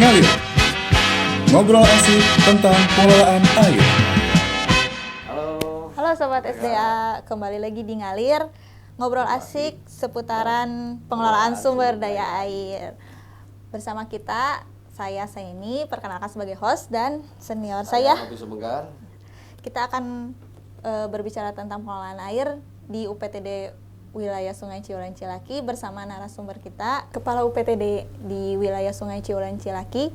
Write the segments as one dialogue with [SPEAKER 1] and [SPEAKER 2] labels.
[SPEAKER 1] Ngalir. Ngobrol asik tentang pengelolaan air.
[SPEAKER 2] Halo Sobat SDA, kembali lagi di Ngalir. Ngobrol asik seputaran pengelolaan sumber daya air. Bersama kita, saya Saini, perkenalkan sebagai host, dan senior saya. Kita akan berbicara tentang pengelolaan air di UPTD wilayah Sungai Ciulan Cilaki bersama narasumber kita, Kepala UPTD di wilayah Sungai Ciulan Cilaki.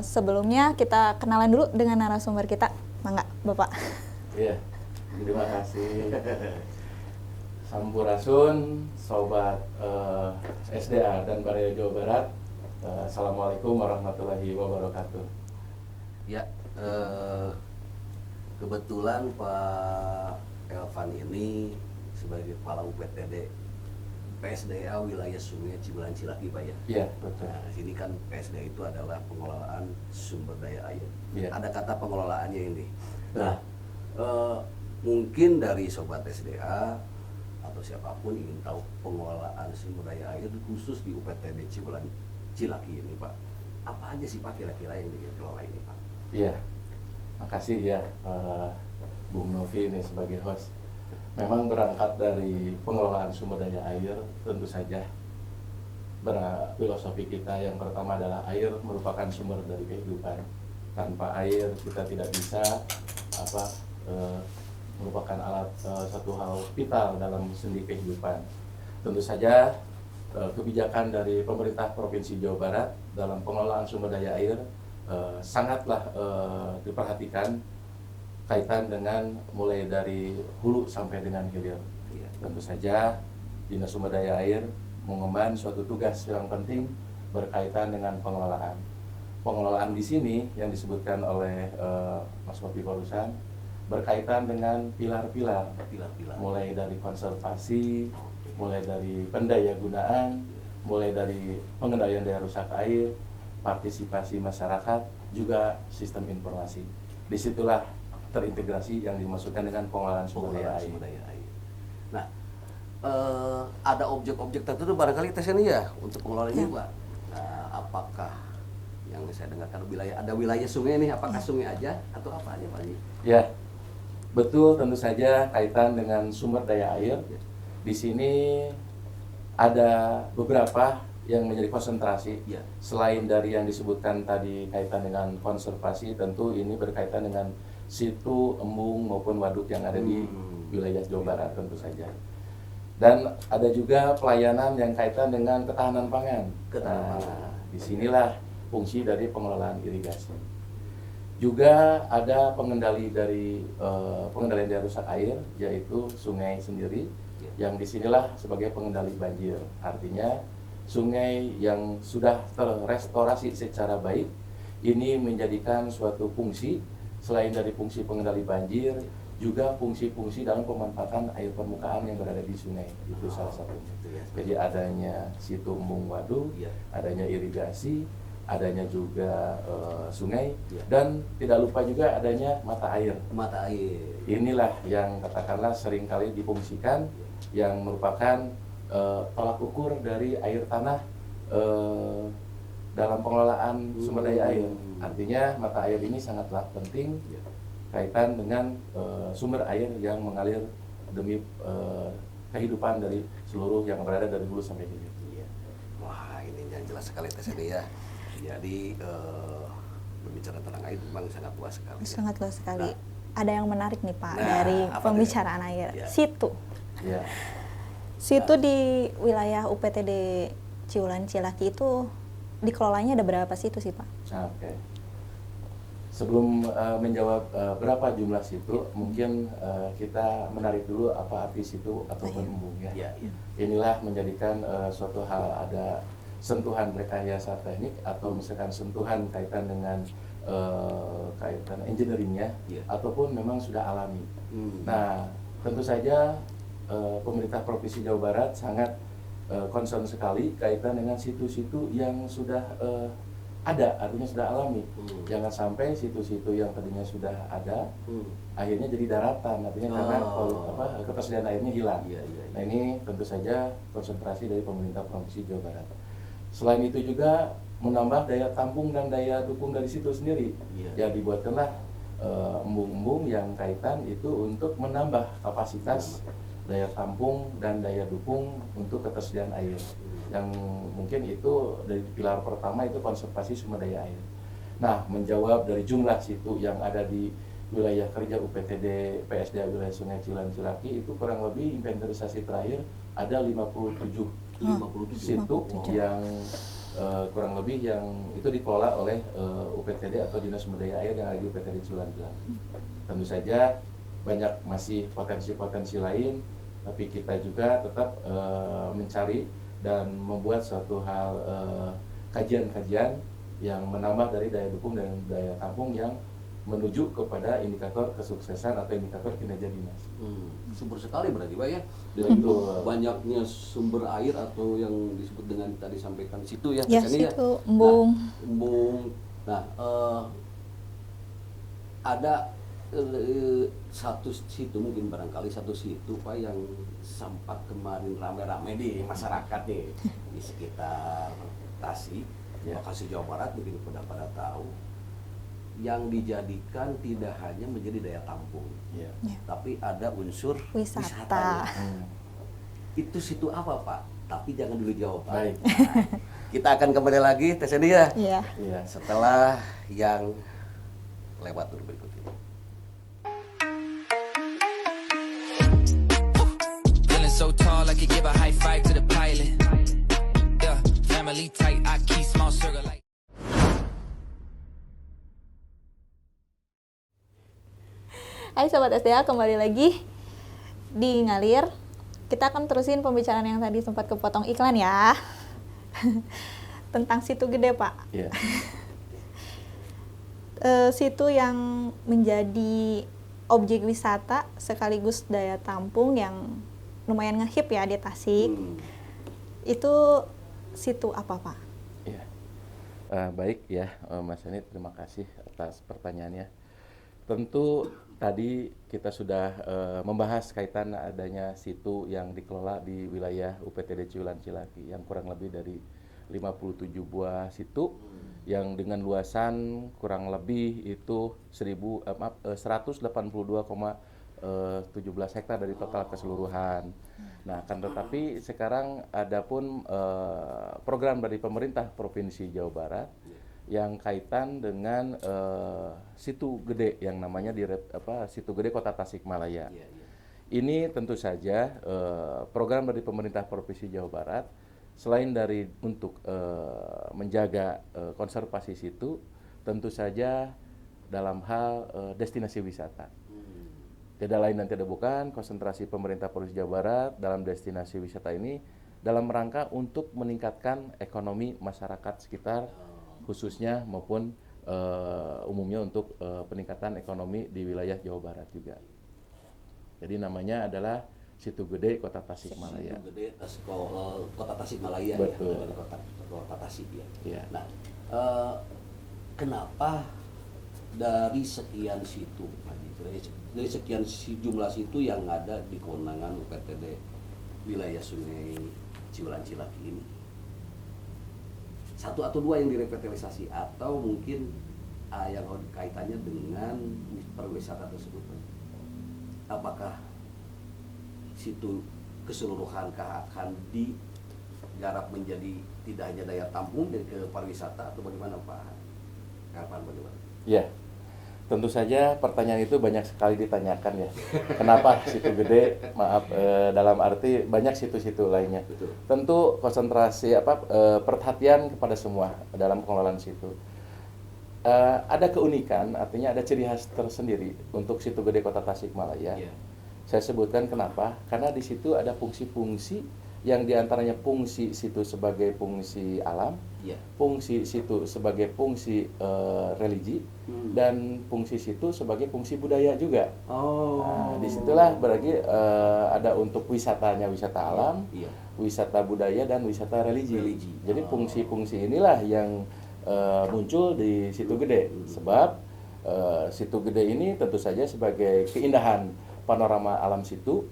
[SPEAKER 2] Sebelumnya kita kenalan dulu dengan narasumber kita. Mangga, Bapak.
[SPEAKER 3] Iya, terima kasih. Sampurasun, Sobat SDA dan Baraya Jawa Barat. Assalamualaikum warahmatullahi wabarakatuh.
[SPEAKER 4] Ya, kebetulan Pak Elvan ini sebagai Kepala UPTD PSDA wilayah Sungai Ciulan Cilaki, Pak ya?
[SPEAKER 3] Iya, betul.
[SPEAKER 4] Nah, sini kan PSDA itu adalah pengelolaan sumber daya air.
[SPEAKER 3] Iya.
[SPEAKER 4] Ada kata pengelolaannya ini. Nah, mungkin dari Sobat SDA atau siapapun ingin tahu pengelolaan sumber daya air khusus di UPTD Ciulan Cilaki ini, Pak. Apa aja sih Pak kira-kira yang dikelola ini, Pak?
[SPEAKER 3] Iya, makasih ya Bung Novi ini sebagai host. Memang berangkat dari pengelolaan sumber daya air, tentu saja filosofi kita yang pertama adalah air merupakan sumber dari kehidupan. Tanpa air kita tidak bisa merupakan alat satu hal vital dalam sendi kehidupan. Tentu saja kebijakan dari pemerintah Provinsi Jawa Barat dalam pengelolaan sumber daya air sangatlah diperhatikan, kaitan dengan mulai dari hulu sampai dengan hilir. Tentu saja Dinas Sumber Daya Air mengemban suatu tugas yang penting berkaitan dengan pengelolaan. Pengelolaan di sini yang disebutkan oleh Mas Kopi barusan berkaitan dengan pilar-pilar, mulai dari konservasi, mulai dari pendayagunaan, mulai dari pengendalian daya rusak air, partisipasi masyarakat, juga sistem informasi. Disitulah terintegrasi yang dimaksudkan dengan pengelolaan sumber daya air.
[SPEAKER 4] Nah, ada objek-objek tertentu barangkali tes ini ya untuk pengelolaan ini, Pak. Nah, apakah yang saya dengarkan ada wilayah sungai nih, apakah sungai aja atau apa aja, Pak?
[SPEAKER 3] Ya, betul, tentu saja kaitan dengan sumber daya air. Di sini ada beberapa yang menjadi konsentrasi.
[SPEAKER 4] Ya.
[SPEAKER 3] Selain dari yang disebutkan tadi kaitan dengan konservasi, tentu ini berkaitan dengan situ, embung maupun waduk yang ada di wilayah Jawa Barat tentu saja. Dan ada juga pelayanan yang kaitan dengan ketahanan pangan. Disinilah fungsi dari pengelolaan irigasi. Juga ada pengendali dari pengendalian daya rusak air, yaitu sungai sendiri, yang disinilah sebagai pengendali banjir. Artinya sungai yang sudah terrestorasi secara baik ini menjadikan suatu fungsi. Selain dari fungsi pengendali banjir, juga fungsi-fungsi dalam pemanfaatan air permukaan yang berada di sungai. Itu salah satunya. Jadi adanya situ embung waduk, adanya irigasi, adanya juga sungai, dan tidak lupa juga adanya mata air.
[SPEAKER 4] Mata air.
[SPEAKER 3] Inilah yang katakanlah seringkali difungsikan, yang merupakan tolak ukur dari air tanah dalam pengelolaan sumber daya air. Artinya mata air ini sangatlah penting kaitan dengan sumber air yang mengalir demi kehidupan dari seluruh yang berada dari hulu sampai hilir.
[SPEAKER 4] Wah, ini yang jelas sekali tes ini ya. Jadi berbicara tentang air memang sangat luas sekali.
[SPEAKER 2] Sangat luas sekali. Ada yang menarik nih Pak,
[SPEAKER 4] Nah,
[SPEAKER 2] dari
[SPEAKER 4] apa
[SPEAKER 2] pembicaraan air.
[SPEAKER 4] Ya.
[SPEAKER 2] Situ.
[SPEAKER 3] Ya.
[SPEAKER 2] Situ di wilayah UPTD Ciulan Cilaki itu dikelolanya ada berapa situ sih Pak?
[SPEAKER 3] Oke. Sebelum menjawab berapa jumlah situ, mungkin kita menarik dulu apa arti situ ataupun embung ya. Inilah menjadikan suatu hal ada sentuhan rekayasa teknik atau misalkan sentuhan kaitan dengan kaitan engineeringnya, ataupun memang sudah alami. Nah, tentu saja pemerintah Provinsi Jawa Barat sangat concern sekali kaitan dengan situ-situ yang sudah ada, artinya sudah alami. Jangan sampai situ-situ yang tadinya sudah ada akhirnya jadi daratan, artinya karena ketersediaan airnya hilang. Nah, ini tentu saja konsentrasi dari pemerintah Provinsi Jawa Barat. Selain itu juga menambah daya tampung dan daya dukung dari situ sendiri. Ya dibuatkanlah embung-embung yang kaitan itu untuk menambah kapasitas daya tampung dan daya dukung untuk ketersediaan air. Yang mungkin itu dari pilar pertama itu konservasi sumber daya air. Nah, menjawab dari jumlah situ yang ada di wilayah kerja UPTD PSDA wilayah Sungai Cilan Cilaki itu kurang lebih inventarisasi terakhir ada 57 situ yang kurang lebih yang itu dikelola oleh UPTD atau Dinas Sumber Daya Air yang ada di UPTD Cilan Cilaki. Tentu saja banyak masih potensi-potensi lain, tapi kita juga tetap mencari dan membuat suatu hal kajian-kajian yang menambah dari daya dukung dan daya tampung yang menuju kepada indikator kesuksesan atau indikator kinerja dinas.
[SPEAKER 4] Sumber sekali berarti Pak ya.
[SPEAKER 3] Dari
[SPEAKER 4] banyaknya sumber air atau yang disebut dengan tadi sampaikan situ ya.
[SPEAKER 2] Ya, situ, embung.
[SPEAKER 4] Nah, embung. Nah, ada satu situ mungkin barangkali satu situ Pak yang sempat kemarin rame-rame di masyarakat nih di sekitar Tasik, Bekasi Jawa Barat mungkin pada tahu. Yang dijadikan tidak hanya menjadi daya tampung, tapi ada unsur wisata. Itu situ apa Pak? Tapi jangan dulu jawab Pak.
[SPEAKER 3] Baik.
[SPEAKER 4] Nah, kita akan kembali lagi Teh Sandy ya.
[SPEAKER 2] Iya.
[SPEAKER 4] Setelah yang lewat dulu berikut ini.
[SPEAKER 5] Feeling so tall I could give a high five to the pilot. Yeah, family tight, I keep small circle like.
[SPEAKER 2] Hai Sobat SDA, kembali lagi di Ngalir. Kita akan terusin pembicaraan yang tadi sempat kepotong iklan ya. Tentang situ gede Pak.
[SPEAKER 3] Iya.
[SPEAKER 2] Situ yang menjadi objek wisata sekaligus daya tampung yang lumayan ngehip ya di Tasik. Itu situ apa Pak?
[SPEAKER 3] Iya. Baik ya Mas Ani, terima kasih atas pertanyaannya. Tentu tadi kita sudah membahas kaitan adanya situ yang dikelola di wilayah UPTD Cilan Cilaki yang kurang lebih dari 57 buah situ yang dengan luasan kurang lebih itu 182,17 hektar dari total keseluruhan. Nah, akan tetapi sekarang ada pun program dari pemerintah Provinsi Jawa Barat yang kaitan dengan situ gede yang namanya situ gede Kota Tasikmalaya. Ini tentu saja program dari pemerintah Provinsi Jawa Barat selain dari untuk menjaga konservasi situ, tentu saja dalam hal destinasi wisata. Tidak lain dan tidak bukan konsentrasi pemerintah Provinsi Jawa Barat dalam destinasi wisata ini dalam rangka untuk meningkatkan ekonomi masyarakat sekitar khususnya maupun umumnya untuk peningkatan ekonomi di wilayah Jawa Barat juga. Jadi namanya adalah Situ Gede Kota Tasikmalaya.
[SPEAKER 4] Situ Gede Kota Tasikmalaya.
[SPEAKER 3] Betul.
[SPEAKER 4] Ya, dari kota Tasik ya.
[SPEAKER 3] Ya.
[SPEAKER 4] Nah, kenapa dari sekian situ, dari sekian jumlah situ yang ada di kewenangan UPTD wilayah Sungai Cilan Cilaki ini, satu atau dua yang direvitalisasi atau mungkin yang kaitannya dengan pariwisata tersebut? Apakah situ keseluruhan akan digarap menjadi tidak hanya daya tampung dan ke pariwisata atau bagaimana Pak? Kapan bagaimana?
[SPEAKER 3] Ya, tentu saja pertanyaan itu banyak sekali ditanyakan ya. Kenapa situ gede? Maaf, dalam arti banyak situ-situ lainnya.
[SPEAKER 4] Betul.
[SPEAKER 3] Tentu konsentrasi perhatian kepada semua dalam pengelolaan situ. Ada keunikan, artinya ada ciri khas tersendiri untuk situ gede Kota Tasikmalaya.
[SPEAKER 4] Yeah.
[SPEAKER 3] Saya sebutkan kenapa? Karena di situ ada fungsi-fungsi yang diantaranya fungsi situ sebagai fungsi alam, fungsi situ sebagai fungsi religi, dan fungsi situ sebagai fungsi budaya juga. Nah, disitulah berarti ada untuk wisatanya wisata alam, wisata budaya dan wisata religi. Jadi fungsi-fungsi inilah yang muncul di Situ Gede. Sebab Situ Gede ini tentu saja sebagai keindahan panorama alam situ.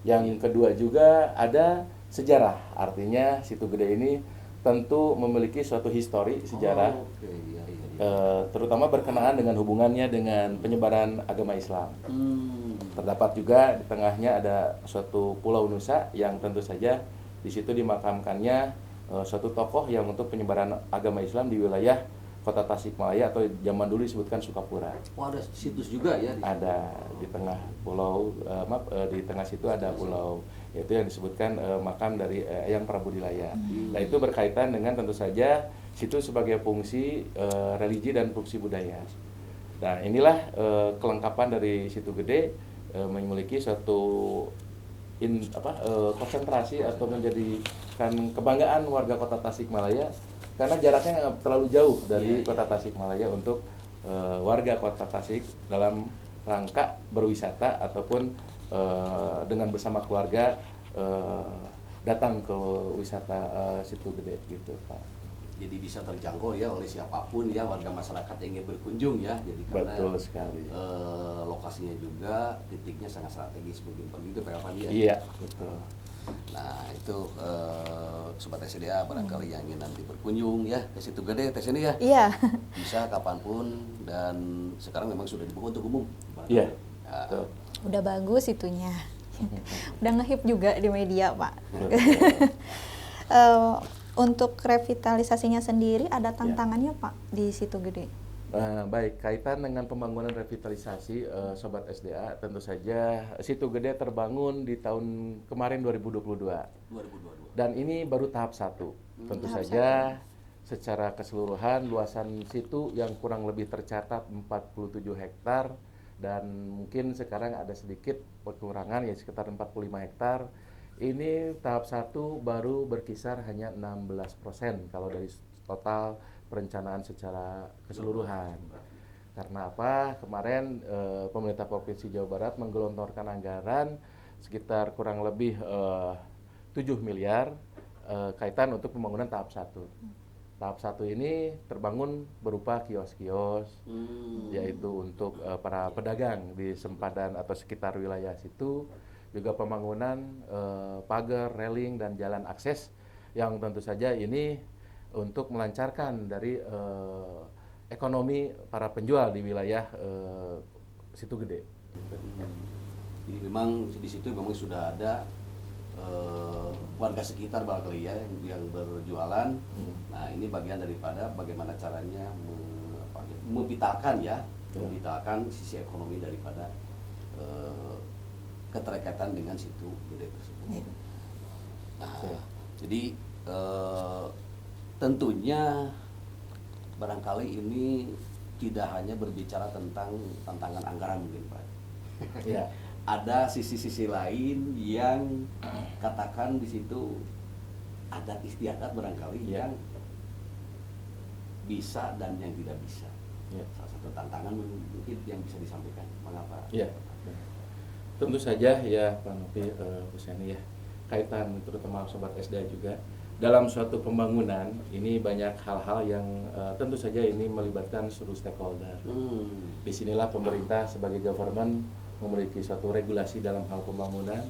[SPEAKER 3] Yang kedua juga ada sejarah, artinya Situ Gede ini tentu memiliki suatu histori sejarah,
[SPEAKER 4] Oke, iya, iya, iya.
[SPEAKER 3] terutama berkenaan dengan hubungannya dengan penyebaran agama Islam.
[SPEAKER 4] Hmm.
[SPEAKER 3] Terdapat juga di tengahnya ada suatu pulau Nusa yang tentu saja di situ dimakamkannya suatu tokoh yang untuk penyebaran agama Islam di wilayah Kota Tasikmalaya atau zaman dulu disebutkan Sukapura.
[SPEAKER 4] Oh, ada situs juga ya di situ?
[SPEAKER 3] Ada di tengah pulau, di tengah situ ada pulau, yaitu yang disebutkan makam dari Eyang Prabu Dilaya. Nah, itu berkaitan dengan tentu saja situ sebagai fungsi religi dan fungsi budaya. Nah, inilah kelengkapan dari Situ Gede, memiliki suatu konsentrasi atau menjadikan kebanggaan warga Kota Tasikmalaya karena jaraknya nggak terlalu jauh dari Kota Tasikmalaya untuk warga Kota Tasik dalam rangka berwisata ataupun dengan bersama keluarga datang ke wisata Situ Gede gitu, Pak.
[SPEAKER 4] Jadi bisa terjangkau ya oleh siapapun ya, warga masyarakat yang ingin berkunjung ya. Jadi karena
[SPEAKER 3] Betul sekali.
[SPEAKER 4] lokasinya juga titiknya sangat strategis begitu Pak Afandi ya.
[SPEAKER 3] Iya, betul.
[SPEAKER 4] Nah itu sobat SDA barangkali yang ingin nanti berkunjung ya ke Situ Gede ini ya,
[SPEAKER 2] Iya.
[SPEAKER 4] bisa kapanpun, dan sekarang memang sudah dibuka untuk umum.
[SPEAKER 3] Iya.
[SPEAKER 4] Ya.
[SPEAKER 3] Betul.
[SPEAKER 2] Udah bagus itunya. Udah ngehip juga di media, Pak. Untuk revitalisasinya sendiri ada tantangannya, Pak, di Situ Gede?
[SPEAKER 3] Baik, kaitan dengan pembangunan revitalisasi Sobat SDA, tentu saja Situ Gede terbangun di tahun kemarin 2022.
[SPEAKER 4] 2022.
[SPEAKER 3] Dan ini baru tahap 1. Tentu
[SPEAKER 2] Tahap
[SPEAKER 3] saja secara keseluruhan luasan situ yang kurang lebih tercatat 47 hektar, dan mungkin sekarang ada sedikit kekurangan ya sekitar 45 hektar. Ini tahap 1 baru berkisar hanya 16% kalau dari total perencanaan secara keseluruhan. Karena apa? Kemarin pemerintah Provinsi Jawa Barat menggelontorkan anggaran sekitar kurang lebih 7 miliar kaitan untuk pembangunan tahap 1. Tahap 1 ini terbangun berupa kios-kios, yaitu untuk para pedagang di sempadan atau sekitar wilayah situ, juga pembangunan pagar, railing, dan jalan akses yang tentu saja ini untuk melancarkan dari ekonomi para penjual di wilayah Situ Gede.
[SPEAKER 4] Jadi memang di situ memang sudah ada warga sekitar barangkali ya yang berjualan. Nah ini bagian daripada bagaimana caranya memvitalkan ya, memvitalkan sisi ekonomi daripada keterkaitan dengan Situ Gede tersebut. Nah, jadi tentunya barangkali ini tidak hanya berbicara tentang tantangan anggaran mungkin Pak.
[SPEAKER 3] Ya.
[SPEAKER 4] Ada sisi-sisi lain yang katakan di situ adat istiadat barangkali yang bisa dan yang tidak bisa.
[SPEAKER 3] Ya.
[SPEAKER 4] Salah satu tantangan mungkin yang bisa disampaikan, mengapa?
[SPEAKER 3] Ya. Tentu saja ya Pak Novi, Huseni ya, kaitan terutama Sobat SDA juga dalam suatu pembangunan ini banyak hal-hal yang tentu saja ini melibatkan seluruh stakeholder. Disinilah pemerintah sebagai government memiliki suatu regulasi dalam hal pembangunan.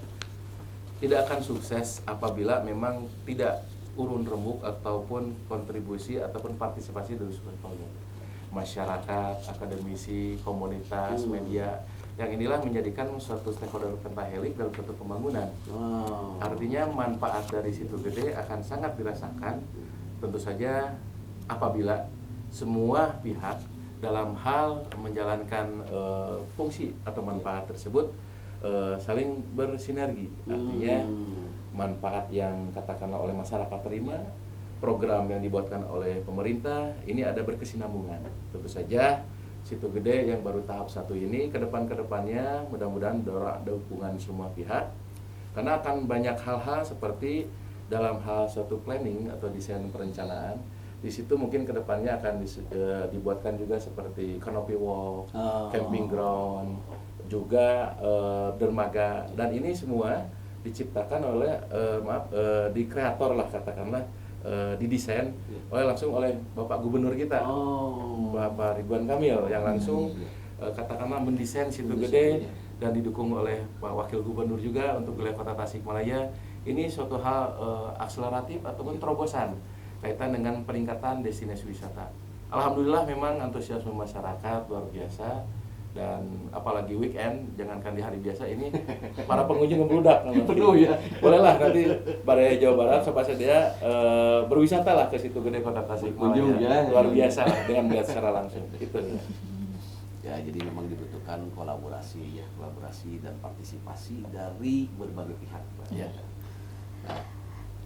[SPEAKER 3] Tidak akan sukses apabila memang tidak urun rembuk ataupun kontribusi ataupun partisipasi dari stakeholder, masyarakat, akademisi, komunitas, media. Yang inilah menjadikan suatu stakeholder pentahelik dalam suatu pembangunan. Artinya manfaat dari Situ Gede akan sangat dirasakan tentu saja apabila semua pihak dalam hal menjalankan fungsi atau manfaat tersebut saling bersinergi. Artinya manfaat yang katakanlah oleh masyarakat terima, program yang dibuatkan oleh pemerintah, ini ada berkesinambungan. Tentu saja Situ Gede yang baru tahap 1 ini kedepannya mudah-mudahan ada dukungan semua pihak, karena akan banyak hal-hal seperti dalam hal suatu planning atau desain perencanaan. Di situ mungkin kedepannya akan dibuatkan juga seperti canopy walk, camping ground, juga dermaga, dan ini semua diciptakan oleh di kreator lah katakanlah, didesain langsung oleh Bapak Gubernur kita, Bapak Ridwan Kamil, yang langsung katakanlah mendesain Situ Gede dan didukung oleh Pak Wakil Gubernur juga untuk wilayah Kota Tasikmalaya. Ini suatu hal akseleratif ataupun terobosan kaitan dengan peningkatan destinasi wisata. Alhamdulillah memang antusiasme masyarakat luar biasa, dan apalagi weekend, jangankan di hari biasa ini para pengunjung membludak.
[SPEAKER 4] Penuh ya.
[SPEAKER 3] Bolehlah nanti Baraya Jawa Barat siapa saja berwisata lah ke Situ Gede Kota Tasikmalaya.
[SPEAKER 4] Kunjung, ya.
[SPEAKER 3] Luar biasa lah dengan melihat secara langsung. Itu dia.
[SPEAKER 4] Ya, jadi memang dibutuhkan kolaborasi dan partisipasi dari berbagai pihak, Pak.
[SPEAKER 3] Ya.
[SPEAKER 4] Nah,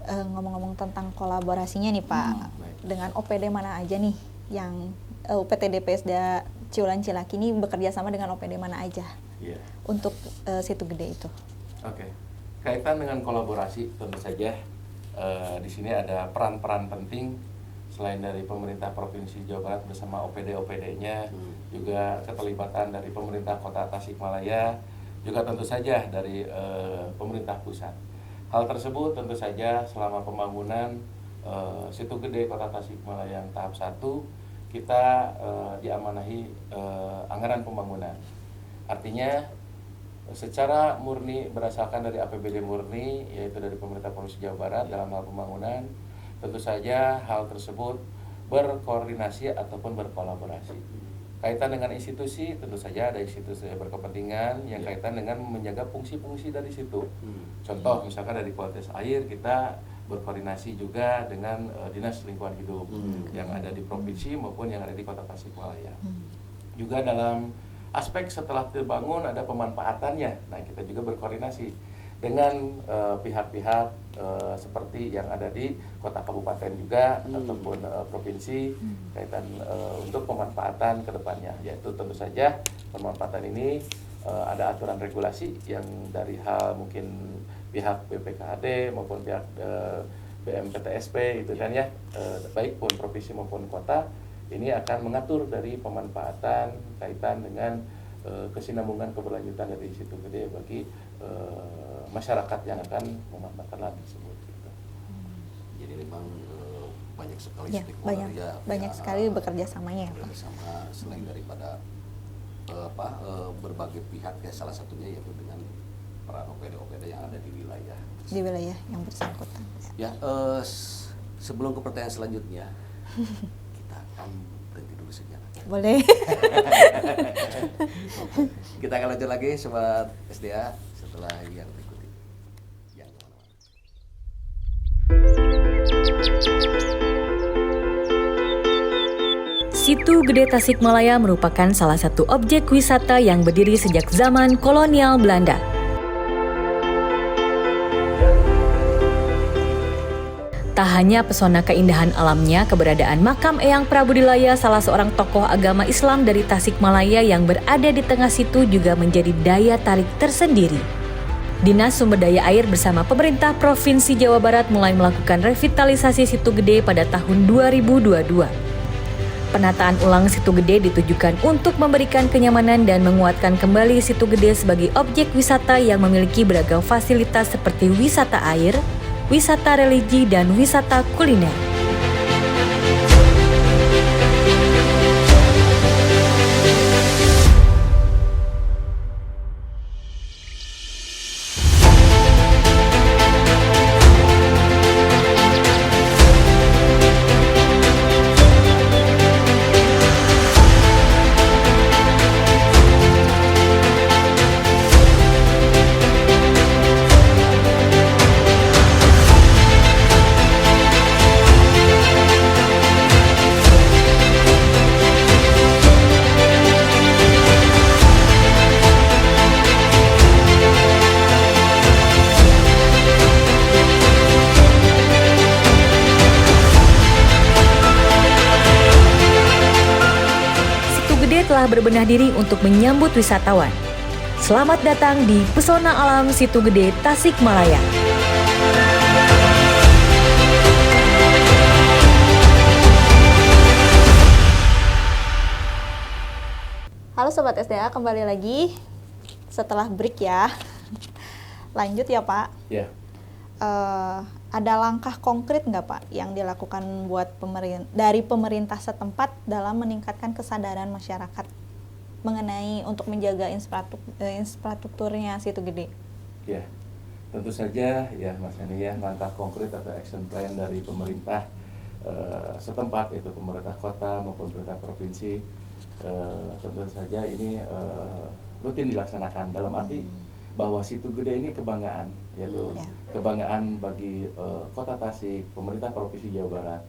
[SPEAKER 2] Ngomong-ngomong tentang kolaborasinya nih Pak,
[SPEAKER 3] baik.
[SPEAKER 2] dengan OPD mana aja nih yang UPTD PSDA Ciulan Cilaki ini bekerja sama dengan OPD mana aja
[SPEAKER 3] Iya.
[SPEAKER 2] untuk Situ Gede itu?
[SPEAKER 3] Oke. Kaitan dengan kolaborasi tentu saja di sini ada peran-peran penting selain dari pemerintah Provinsi Jawa Barat bersama OPD-OPD-nya, juga keterlibatan dari pemerintah Kota Tasikmalaya, juga tentu saja dari pemerintah pusat. Hal tersebut tentu saja selama pembangunan Situ Gede Kota Tasikmalaya yang tahap 1 kita diamanahi anggaran pembangunan. Artinya secara murni berdasarkan dari APBD murni, yaitu dari pemerintah Provinsi Jawa Barat dalam hal pembangunan, tentu saja hal tersebut berkoordinasi ataupun berkolaborasi. Kaitan dengan institusi, tentu saja ada institusi yang berkepentingan yang kaitan dengan menjaga fungsi-fungsi dari situ. Contoh misalkan dari kualitas air, kita berkoordinasi juga dengan Dinas Lingkungan Hidup yang ada di provinsi maupun yang ada di Kota Tasikmalaya. Juga dalam aspek setelah terbangun ada pemanfaatannya. Nah, kita juga berkoordinasi dengan pihak-pihak seperti yang ada di kota kabupaten juga ataupun provinsi kaitan untuk pemanfaatan ke depannya. Yaitu tentu saja pemanfaatan ini ada aturan regulasi yang dari hal mungkin pihak BPKAD maupun pihak BMPTSP itu kan ya, baik pun provinsi maupun kota, ini akan mengatur dari pemanfaatan kaitan dengan kesinambungan keberlanjutan dari Situ Gede bagi masyarakat yang akan memanfaatkan lahan tersebut. Gitu.
[SPEAKER 4] jadi memang banyak sekali
[SPEAKER 2] Ya,
[SPEAKER 4] stakeholder
[SPEAKER 2] banyak sekali bekerja samanya ya Pak.
[SPEAKER 4] bersama selain daripada berbagai pihak ya, salah satunya yaitu dengan peran OPD-OPD yang ada di wilayah.
[SPEAKER 2] Di wilayah yang bersangkutan.
[SPEAKER 4] Ya, sebelum ke pertanyaan selanjutnya, kita akan berhenti dulu sejenak.
[SPEAKER 2] Boleh.
[SPEAKER 4] Kita akan lanjut lagi Sobat SDA setelah yang berikut ini. Jangan kemana-mana.
[SPEAKER 6] Situ Gede Tasikmalaya merupakan salah satu objek wisata yang berdiri sejak zaman kolonial Belanda. Tak hanya pesona keindahan alamnya, keberadaan makam Eyang Prabudilaya, salah seorang tokoh agama Islam dari Tasikmalaya yang berada di tengah situ juga menjadi daya tarik tersendiri. Dinas Sumber Daya Air bersama pemerintah Provinsi Jawa Barat mulai melakukan revitalisasi Situ Gede pada tahun 2022. Penataan ulang Situ Gede ditujukan untuk memberikan kenyamanan dan menguatkan kembali Situ Gede sebagai objek wisata yang memiliki beragam fasilitas seperti wisata air, wisata religi, dan wisata kuliner. Telah berbenah diri untuk menyambut wisatawan. Selamat datang di Pesona Alam Situ Gede Tasikmalaya.
[SPEAKER 2] Halo Sobat SDA, kembali lagi setelah break ya. Lanjut ya Pak.
[SPEAKER 3] Ya.
[SPEAKER 2] Ada langkah konkret nggak Pak yang dilakukan buat dari pemerintah setempat dalam meningkatkan kesadaran masyarakat mengenai untuk menjaga infrastrukturnya Situ Gede?
[SPEAKER 3] Ya, tentu saja ya Mas Yani ya, langkah konkret atau action plan dari pemerintah setempat, yaitu pemerintah kota maupun pemerintah provinsi. Tentu saja ini rutin dilaksanakan dalam arti bahwa Situ Gede ini kebanggaan, yaitu kebanggaan bagi Kota Tasik, pemerintah Provinsi Jawa Barat,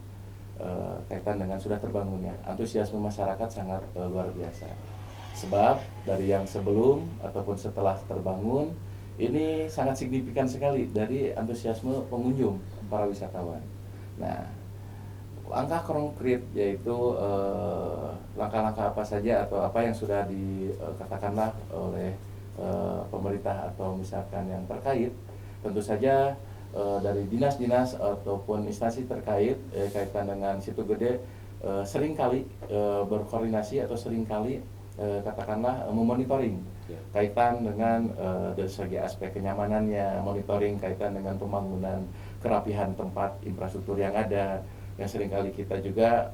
[SPEAKER 3] kaitan dengan sudah terbangunnya. Antusiasme masyarakat sangat luar biasa. Sebab dari yang sebelum ataupun setelah terbangun ini sangat signifikan sekali dari antusiasme pengunjung para wisatawan. Nah, langkah konkret yaitu langkah-langkah apa saja atau apa yang sudah dikatakanlah oleh pemerintah atau misalkan yang terkait, tentu saja dari dinas-dinas ataupun instansi terkait kaitan dengan Situ Gede seringkali berkoordinasi atau seringkali katakanlah memonitoring kaitan dengan dari segi aspek kenyamanannya, monitoring kaitan dengan pembangunan, kerapihan tempat infrastruktur yang ada, yang seringkali kita juga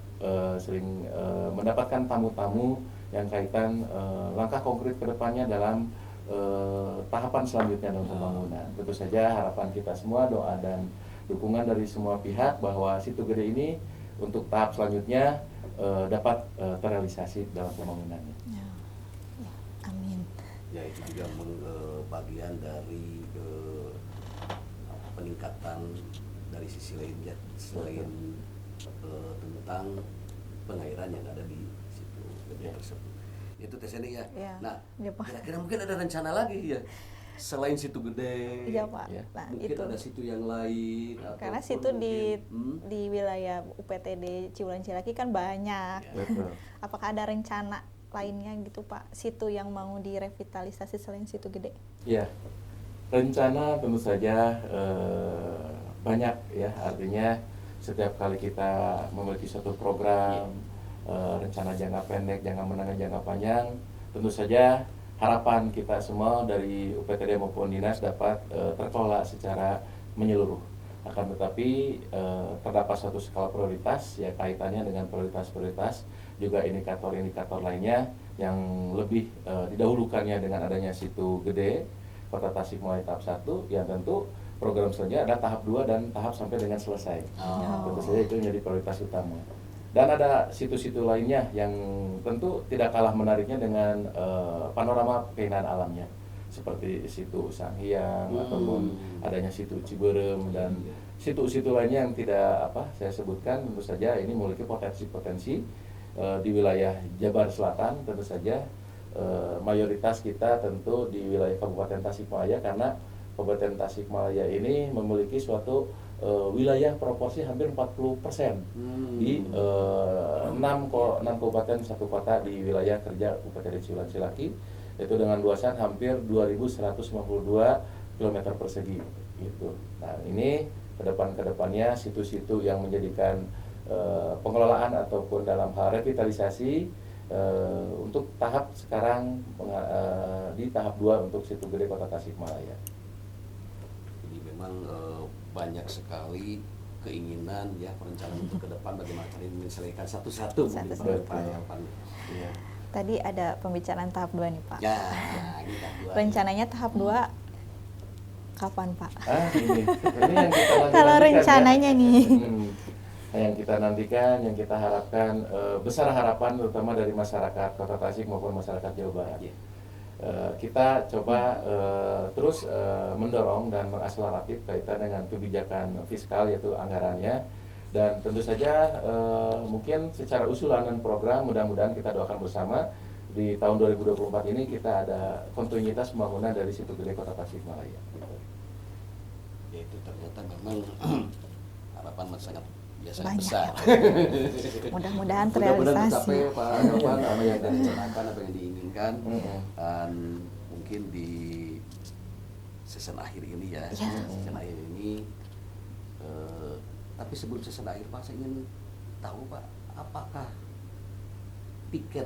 [SPEAKER 3] sering mendapatkan tamu-tamu yang kaitan langkah konkret ke depannya dalam tahapan selanjutnya dalam pembangunan. Tentu saja harapan kita semua, doa dan dukungan dari semua pihak bahwa Situ Gede ini untuk tahap selanjutnya dapat terrealisasi dalam pembangunannya.
[SPEAKER 2] Amin.
[SPEAKER 4] Ya, itu juga bagian dari peningkatan dari sisi lainnya selain tentang pengairan yang ada di situ tersebut. Itu Teseni ya. Nah,
[SPEAKER 2] Ya, Pak.
[SPEAKER 4] kira-kira mungkin ada rencana lagi ya selain Situ Gede.
[SPEAKER 2] Iya, Pak.
[SPEAKER 3] Ya.
[SPEAKER 2] Nah,
[SPEAKER 4] Mungkin
[SPEAKER 2] itu.
[SPEAKER 4] ada situ yang lain.
[SPEAKER 2] Karena
[SPEAKER 4] ataupun
[SPEAKER 2] situ di
[SPEAKER 4] mungkin,
[SPEAKER 2] di wilayah UPTD Cibulan Cilaki kan banyak.
[SPEAKER 3] Betul.
[SPEAKER 2] Apakah ada rencana lainnya gitu, Pak? Situ yang mau direvitalisasi selain Situ Gede?
[SPEAKER 3] Ya, rencana tentu saja banyak ya, artinya setiap kali kita memiliki suatu program, rencana jangka pendek, jangka menengah, jangka panjang, tentu saja harapan kita semua dari UPTD maupun dinas dapat terkelola secara menyeluruh. Akan tetapi terdapat suatu skala prioritas ya, kaitannya dengan prioritas-prioritas, juga indikator-indikator lainnya yang lebih didahulukannya dengan adanya Situ Gede, Kota Tasikmalaya tahap 1, yang tentu program selanjutnya ada tahap 2 dan tahap sampai dengan selesai. Tentu saja itu menjadi prioritas utama. Dan ada situ-situ lainnya yang tentu tidak kalah menariknya dengan panorama keindahan alamnya, seperti Situ Sanghyang ataupun adanya Situ Ciberem dan situ-situ lainnya yang tidak saya sebutkan. Tentu saja ini memiliki potensi-potensi di wilayah Jabar Selatan. Tentu saja mayoritas kita tentu di wilayah Kabupaten Tasikmalaya, karena Kabupaten Tasikmalaya ini memiliki suatu wilayah proporsi hampir 40% di 6 kabupaten 1 kota di wilayah kerja UPTD Cibulan Cilaki, yaitu dengan luasan hampir 2.152 km persegi gitu. Nah, ini kedepannya situ-situ yang menjadikan pengelolaan ataupun dalam hal revitalisasi untuk tahap sekarang di tahap 2 untuk Situ Gede Kota Tasikmalaya.
[SPEAKER 4] Jadi memang banyak sekali keinginan ya, perencanaan untuk ke depan bagaimana cara menyelesaikan satu-satu mungkin
[SPEAKER 2] Satu-satu.
[SPEAKER 4] tahapan.
[SPEAKER 3] Iya.
[SPEAKER 2] Tadi ada pembicaraan tahap 2 nih, Pak.
[SPEAKER 4] Ya, ini tahap 2.
[SPEAKER 2] Rencananya tahap 2 kapan, Pak?
[SPEAKER 3] Ini yang kita
[SPEAKER 2] Kalau
[SPEAKER 3] nantikan,
[SPEAKER 2] rencananya
[SPEAKER 3] ya.
[SPEAKER 2] nih.
[SPEAKER 3] Yang kita nantikan, yang kita harapkan, besar harapan terutama dari masyarakat Kota Tasik maupun masyarakat Jawa Barat. Kita coba terus mendorong dan mengakseleratif kaitan dengan kebijakan fiskal, yaitu anggarannya, dan tentu saja mungkin secara usulan dan program mudah-mudahan kita doakan bersama di tahun 2024 ini kita ada kontinuitas pembangunan dari Situ Gede Kota Tasikmalaya.
[SPEAKER 4] Ya, itu ternyata memang harapan sangat biasa
[SPEAKER 2] Banyak.
[SPEAKER 4] besar.
[SPEAKER 2] Mudah-mudahan
[SPEAKER 4] Mudah-mudahan
[SPEAKER 2] terrealisasi.
[SPEAKER 4] tercapai Pak Nyoman apa yang direncanakan, apa yang diinginkan,
[SPEAKER 3] Mm-mm.
[SPEAKER 4] dan mungkin di season akhir ini ya,
[SPEAKER 2] Ya.
[SPEAKER 4] season akhir ini. Tapi sebelum season akhir Pak, saya ingin tahu Pak, apakah tiket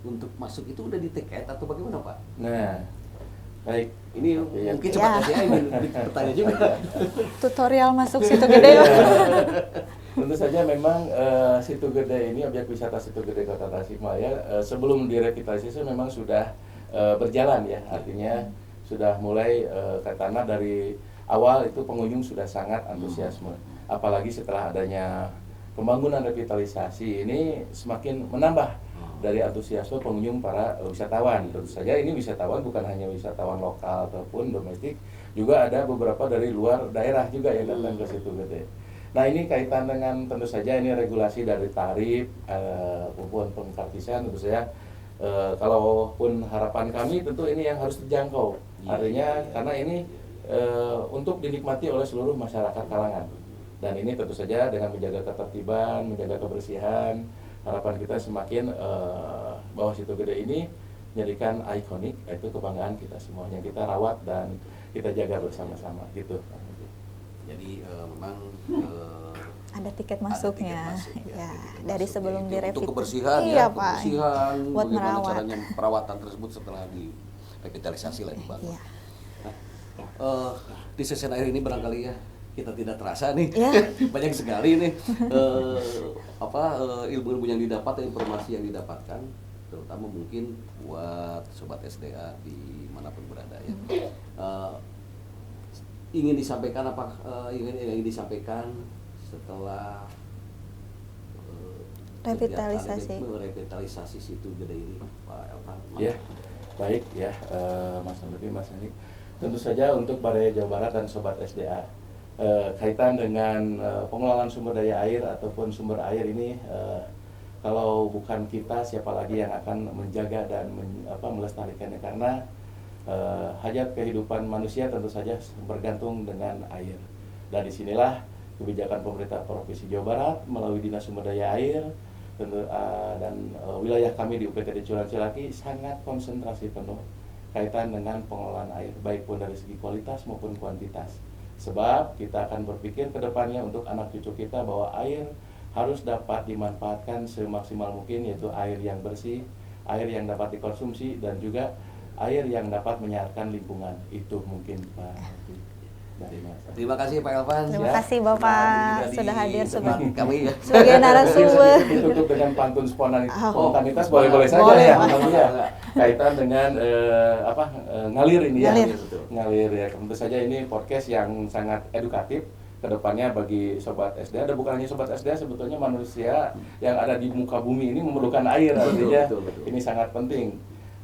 [SPEAKER 4] untuk masuk itu udah di tiket atau bagaimana Pak?
[SPEAKER 3] Nah, baik.
[SPEAKER 4] Ini
[SPEAKER 3] Iya.
[SPEAKER 4] mungkin
[SPEAKER 2] Ya.
[SPEAKER 4] cepat saya ingin bertanya juga.
[SPEAKER 2] Tutorial masuk Situ Gede.
[SPEAKER 3] Tentu saja memang Situ Gede ini, objek wisata Situ Gede Kota Tasikmalaya sebelum direvitalisasi memang sudah berjalan ya, artinya sudah mulai karena dari awal itu pengunjung sudah sangat antusiasme, apalagi setelah adanya pembangunan revitalisasi ini semakin menambah dari antusiasme pengunjung para wisatawan. Tentu saja ini wisatawan bukan hanya wisatawan lokal ataupun domestik, juga ada beberapa dari luar daerah juga yang datang ke situ gitu. Nah ini kaitan dengan tentu saja ini regulasi dari tarif maupun pengkartisan tentu saja. Kalaupun harapan kami tentu ini yang harus dijangkau. Artinya karena ini untuk dinikmati oleh seluruh masyarakat kalangan. Dan ini tentu saja dengan menjaga ketertiban, menjaga kebersihan, harapan kita semakin bahwa Situ Gede ini menjadikan ikonik, yaitu kebanggaan kita semuanya. Kita rawat dan kita jaga bersama-sama gitu.
[SPEAKER 4] Jadi memang
[SPEAKER 2] Ada tiket masuknya, ya, dari sebelum direvit.
[SPEAKER 4] untuk kebersihan
[SPEAKER 2] iya,
[SPEAKER 4] ya,
[SPEAKER 2] Pak.
[SPEAKER 4] kebersihan,
[SPEAKER 2] Buat
[SPEAKER 4] bagaimana
[SPEAKER 2] merawat.
[SPEAKER 4] caranya perawatan tersebut setelah direvitalisasi lah dibangun.
[SPEAKER 2] Iya.
[SPEAKER 4] Di sesi akhir ini barangkali ya kita tidak terasa nih,
[SPEAKER 2] Ya.
[SPEAKER 4] banyak sekali nih ilmu-ilmu yang didapat, informasi yang didapatkan, terutama mungkin buat sobat SDA dimanapun berada ya. Ingin disampaikan ingin disampaikan setelah revitalisasi Situ Gede ini, Pak Elvan?
[SPEAKER 3] Ya, baik ya, Mas Andri, Mas Andi. Tentu saja untuk Balai Jawa Barat dan Sobat SDA, kaitan dengan pengelolaan sumber daya air ataupun sumber air ini, kalau bukan kita, siapa lagi yang akan menjaga dan melestarikannya, karena hajat kehidupan manusia tentu saja bergantung dengan air. Dan disinilah kebijakan pemerintah Provinsi Jawa Barat melalui Dinas Sumber Daya Air dan wilayah kami di UPTD Curan Cilaki sangat konsentrasi penuh kaitan dengan pengelolaan air, baik pun dari segi kualitas maupun kuantitas. Sebab kita akan berpikir ke depannya untuk anak cucu kita bahwa air harus dapat dimanfaatkan semaksimal mungkin, yaitu air yang bersih, air yang dapat dikonsumsi, dan juga air yang dapat menyehatkan lingkungan. Itu mungkin Pak.
[SPEAKER 4] Terima kasih Pak Elvan.
[SPEAKER 2] Terima kasih Bapak sudah hadir
[SPEAKER 4] sebagai kami ya.
[SPEAKER 2] sebagai narasumber.
[SPEAKER 3] Ditutup dengan pantun spontanitas,
[SPEAKER 2] Boleh,
[SPEAKER 3] boleh saja
[SPEAKER 2] boleh,
[SPEAKER 3] ya.
[SPEAKER 2] Pak.
[SPEAKER 3] Ya. Kaitan dengan ngalir ini
[SPEAKER 2] Ngalir.
[SPEAKER 3] ya. Ngalir ya. Tentu saja ini podcast yang sangat edukatif kedepannya bagi Sobat SDA. Dan bukan hanya Sobat SDA, sebetulnya manusia yang ada di muka bumi ini memerlukan air. Artinya
[SPEAKER 4] betul.
[SPEAKER 3] Ini sangat penting.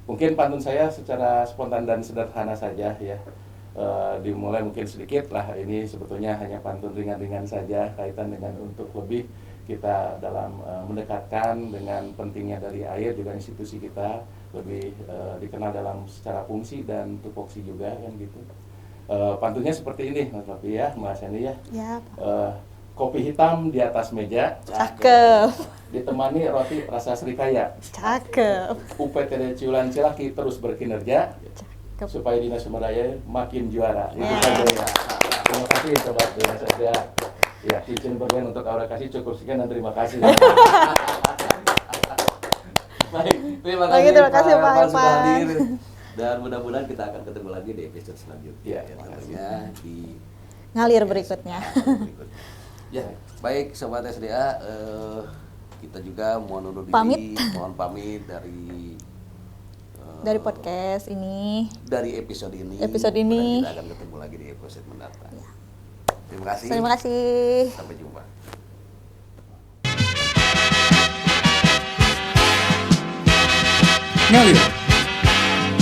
[SPEAKER 3] Mungkin pantun saya secara spontan dan sederhana saja ya. Dimulai mungkin sedikit lah, ini sebetulnya hanya pantun ringan-ringan saja kaitan dengan untuk lebih kita dalam mendekatkan dengan pentingnya dari air, juga institusi kita lebih dikenal dalam secara fungsi dan tupoksi juga kan gitu. Pantunnya seperti ini Mas Papi ya, Mas Andi ya.
[SPEAKER 2] Ya,
[SPEAKER 3] Kopi hitam di atas meja,
[SPEAKER 2] cakep.
[SPEAKER 3] ditemani roti rasa serikaya.
[SPEAKER 2] Cakep.
[SPEAKER 3] UPTD Ciulan Cilaki terus berkinerja supaya Dinas Sumber Daya makin juara. Itu saja ya. Terima kasih Sobat Dinas SDA. Ya, izin bermain untuk Aura kasih cukup sekian dan terima kasih.
[SPEAKER 4] Baik, terima
[SPEAKER 2] Oke, terima kasih, Pak
[SPEAKER 4] Elvan sudah
[SPEAKER 2] Elvan.
[SPEAKER 4] hadir. Dan mudah-mudahan kita akan ketemu lagi di episode selanjutnya.
[SPEAKER 3] Ya,
[SPEAKER 4] tentunya di
[SPEAKER 2] Ngalir berikutnya.
[SPEAKER 4] berikutnya. Ya, baik Sobat SDA, kita juga mohon undur diri, mohon pamit
[SPEAKER 2] Dari podcast ini.
[SPEAKER 4] dari episode ini. Dan kita akan ketemu lagi di episode mendatang.
[SPEAKER 2] Ya.
[SPEAKER 4] Terima kasih.
[SPEAKER 2] Terima kasih.
[SPEAKER 4] Sampai jumpa.
[SPEAKER 1] Ngalir.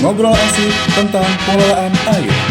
[SPEAKER 1] Ngobrol asik tentang pengelolaan air.